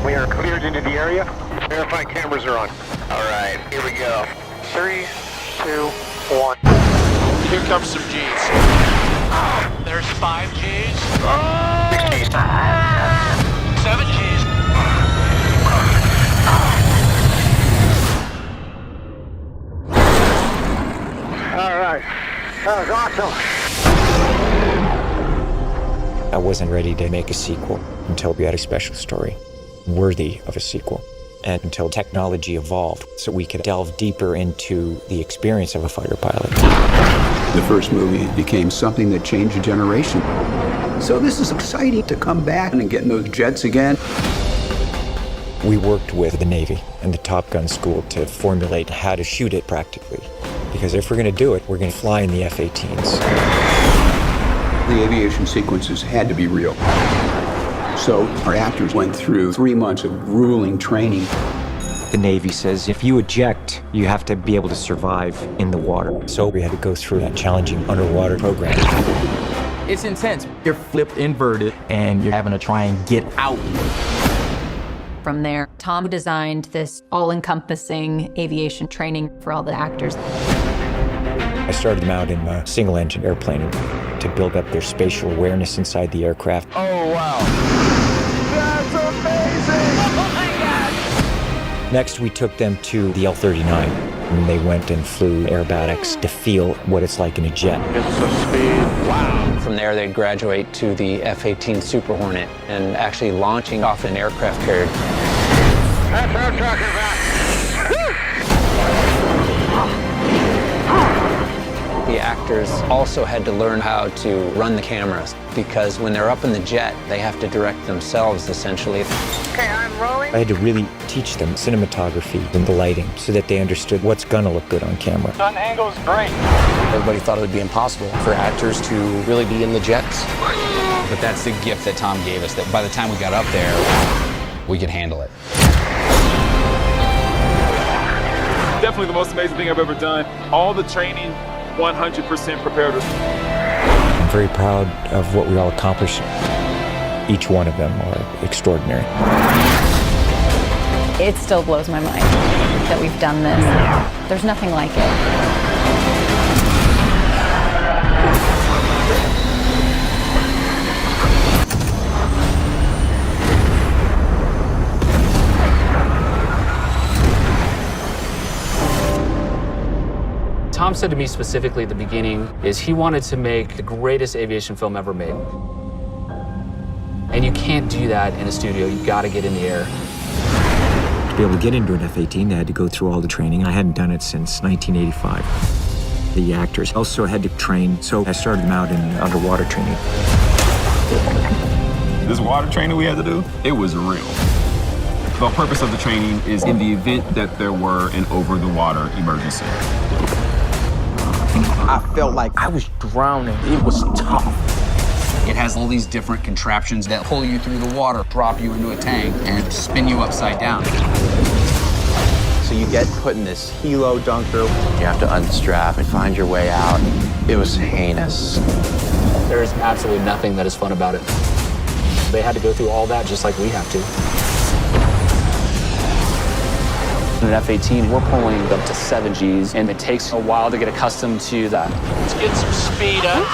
We are cleared into the area. Verify cameras are on. All right, here we go. 3, 2, 1. Here comes some G's. There's 5 G's. 6 Gs. 7 G's. All right. That was awesome. I wasn't ready to make a sequel until we had a special story worthy of a sequel, and until technology evolved so we could delve deeper into the experience of a fighter pilot. The first movie became something that changed a generation. So this is exciting to come back and get in those jets again. We worked with the Navy and the Top Gun school to formulate how to shoot it practically. Because if we're going to do it, we're going to fly in the F-18s. The aviation sequences had to be real. So our actors went through 3 months of grueling training. The Navy says if you eject, you have to be able to survive in the water. So we had to go through that challenging underwater program. It's intense. You're flipped inverted, and you're having to try and get out. From there, Tom designed this all-encompassing aviation training for all the actors. I started them out in a single-engine airplane to build up their spatial awareness inside the aircraft. Oh, wow. That's amazing! Oh, my God! Next, we took them to the L-39, and they went and flew aerobatics to feel what it's like in a jet. Get some speed. Wow. From there, they graduate to the F-18 Super Hornet and actually launching off an aircraft carrier. That's what I'm talking about. The actors also had to learn how to run the cameras because when they're up in the jet, they have to direct themselves, essentially. Okay, I'm rolling. I had to really teach them cinematography and the lighting so that they understood what's gonna look good on camera. Sun angle's great. Everybody thought it would be impossible for actors to really be in the jets. But that's the gift that Tom gave us, that by the time we got up there, we could handle it. Definitely the most amazing thing I've ever done. All the training, 100% prepared us. I'm very proud of what we all accomplished. Each one of them are extraordinary. It still blows my mind that we've done this. There's nothing like it. Tom said to me specifically at the beginning is he wanted to make the greatest aviation film ever made. And you can't do that in a studio. You've got to get in the air. To be able to get into an F-18, they had to go through all the training. I hadn't done it since 1985. The actors also had to train, so I started them out in underwater training. This water training we had to do, it was real. The purpose of the training is in the event that there were an over-the-water emergency. I felt like I was drowning. It was tough. It has all these different contraptions that pull you through the water, drop you into a tank, and spin you upside down. So you get put in this helo dunker. You have to unstrap and find your way out. It was heinous. There's absolutely nothing that is fun about it. They had to go through all that just like we have to. In an F-18, we're pulling up to 7 Gs, and it takes a while to get accustomed to that. Let's get some speed up.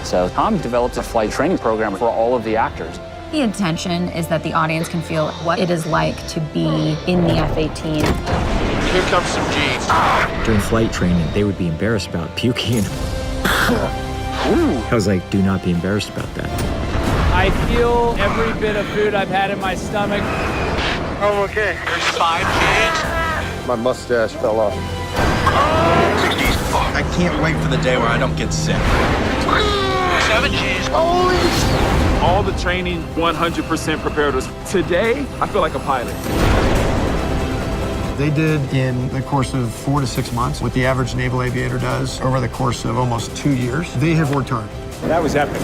So Tom developed a flight training program for all of the actors. The intention is that the audience can feel what it is like to be in the F-18. Here comes some G's. During flight training, they would be embarrassed about puking. I was like, do not be embarrassed about that. I feel every bit of food I've had in my stomach. Oh, okay. There's 5 G's. My mustache fell off. 6 G's. I can't wait for the day where I don't get sick. 7 G's. Holy! All the training, 100% prepared us. Today, I feel like a pilot. They did in the course of 4 to 6 months what the average naval aviator does over the course of almost 2 years. They have worked hard. That was epic.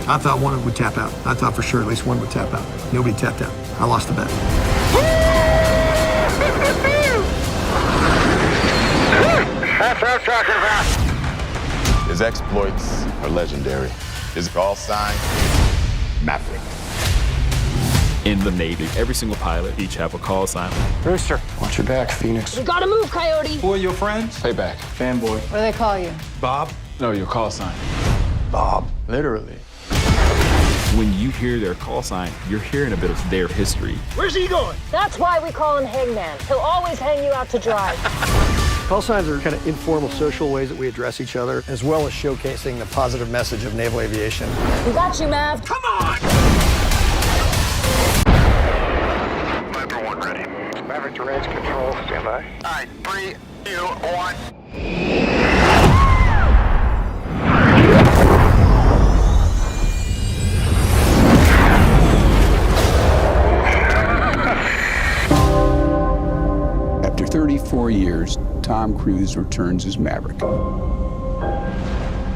I thought one would tap out. I thought for sure at least one would tap out. Nobody tapped out. I lost the bet. That's what I'm talking about. His exploits are legendary. His call sign, Maverick. in the Navy. Every single pilot each have a call sign. Rooster, watch your back, Phoenix. We gotta move, Coyote. Who are your friends? Payback. Fanboy. What do they call you? Bob? No, your call sign. Bob. Literally. When you hear their call sign, you're hearing a bit of their history. Where's he going? That's why we call him Hangman. He'll always hang you out to dry. Call signs are kind of informal social ways that we address each other, as well as showcasing the positive message of naval aviation. We got you, Mav. Come on! Viper 1 ready. Maverick to range control, stand by. All right, 3, 2, 1. After 34 years, Tom Cruise returns as Maverick.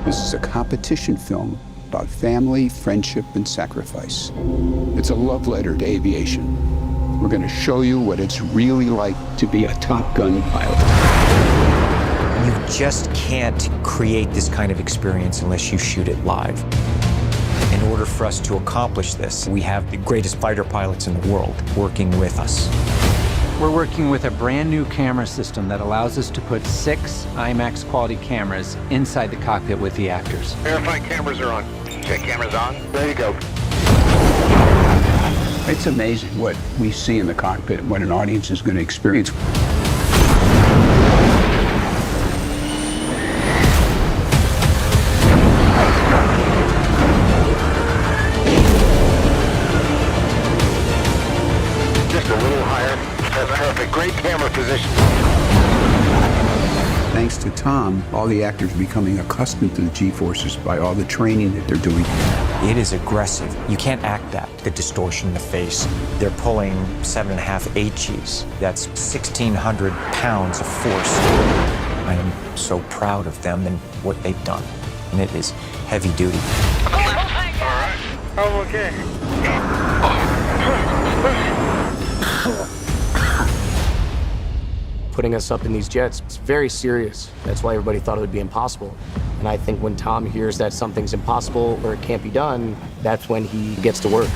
This is a competition film about family, friendship, and sacrifice. It's a love letter to aviation. We're going to show you what it's really like to be a Top Gun pilot. You just can't create this kind of experience unless you shoot it live. In order for us to accomplish this, we have the greatest fighter pilots in the world working with us. We're working with a brand new camera system that allows us to put 6 IMAX quality cameras inside the cockpit with the actors. Verify cameras are on. Check cameras on. There you go. It's amazing what we see in the cockpit and what an audience is going to experience. Just a little higher. That's perfect. Great camera position. Thanks to Tom, all the actors are becoming accustomed to the G-forces by all the training that they're doing. It is aggressive. You can't act that. The distortion in the face. They're pulling 7.5 HEs. That's 1,600 pounds of force. I am so proud of them and what they've done. And it is heavy duty. All right. I'm okay. Putting us up in these jets, it's very serious. That's why everybody thought it would be impossible. And I think when Tom hears that something's impossible or it can't be done, that's when he gets to work.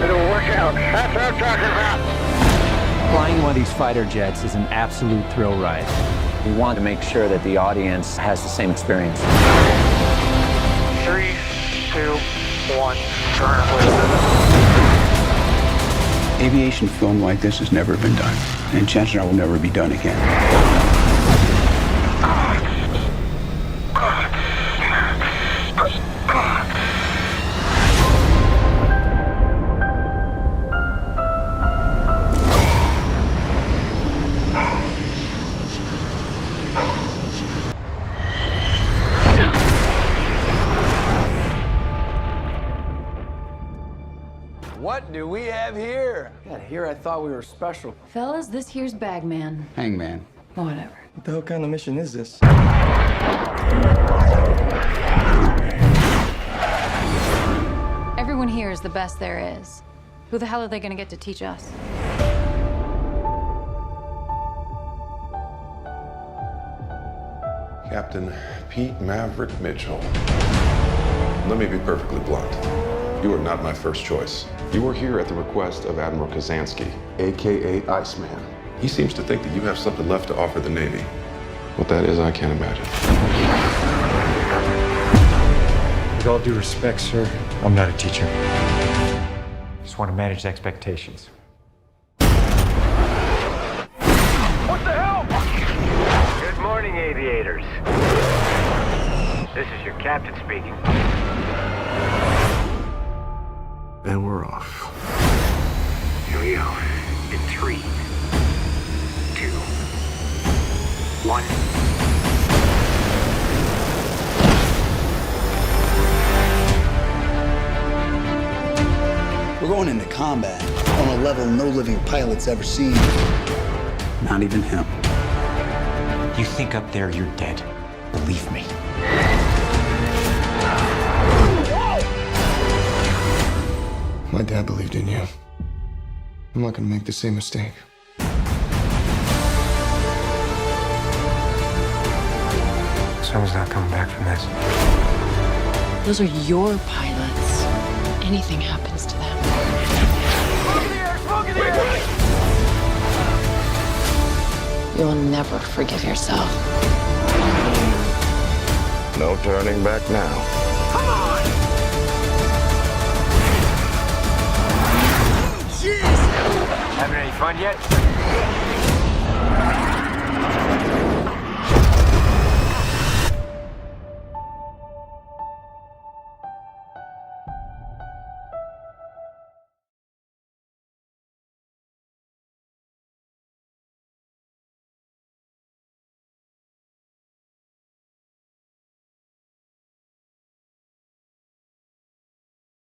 It'll work out. That's what I'm talking about. Flying one of these fighter jets is an absolute thrill ride. We want to make sure that the audience has the same experience. 3, 2, 1. Turn away. Aviation film like this has never been done, and chances are will never be done again. What do we have here? God, here I thought we were special. Fellas, this here's Bagman. Hangman. Whatever. What the hell kind of mission is this? Everyone here is the best there is. Who the hell are they gonna get to teach us? Captain Pete Maverick Mitchell. Let me be perfectly blunt. You are not my first choice. You are here at the request of Admiral Kazansky, AKA Iceman. He seems to think that you have something left to offer the Navy. What that is, I can't imagine. With all due respect, sir, I'm not a teacher. Just want to manage expectations. What the hell? Good morning, aviators. This is your captain speaking. And we're off. Here we go. In 3, 2, 1. We're going into combat on a level no living pilot's ever seen. Not even him. You think up there you're dead. Believe me. My dad believed in you. I'm not gonna make the same mistake. Someone's not coming back from this. Those are your pilots. Anything happens to them. Smoke in the air! You'll never forgive yourself. No turning back now. Come on! Having any fun yet?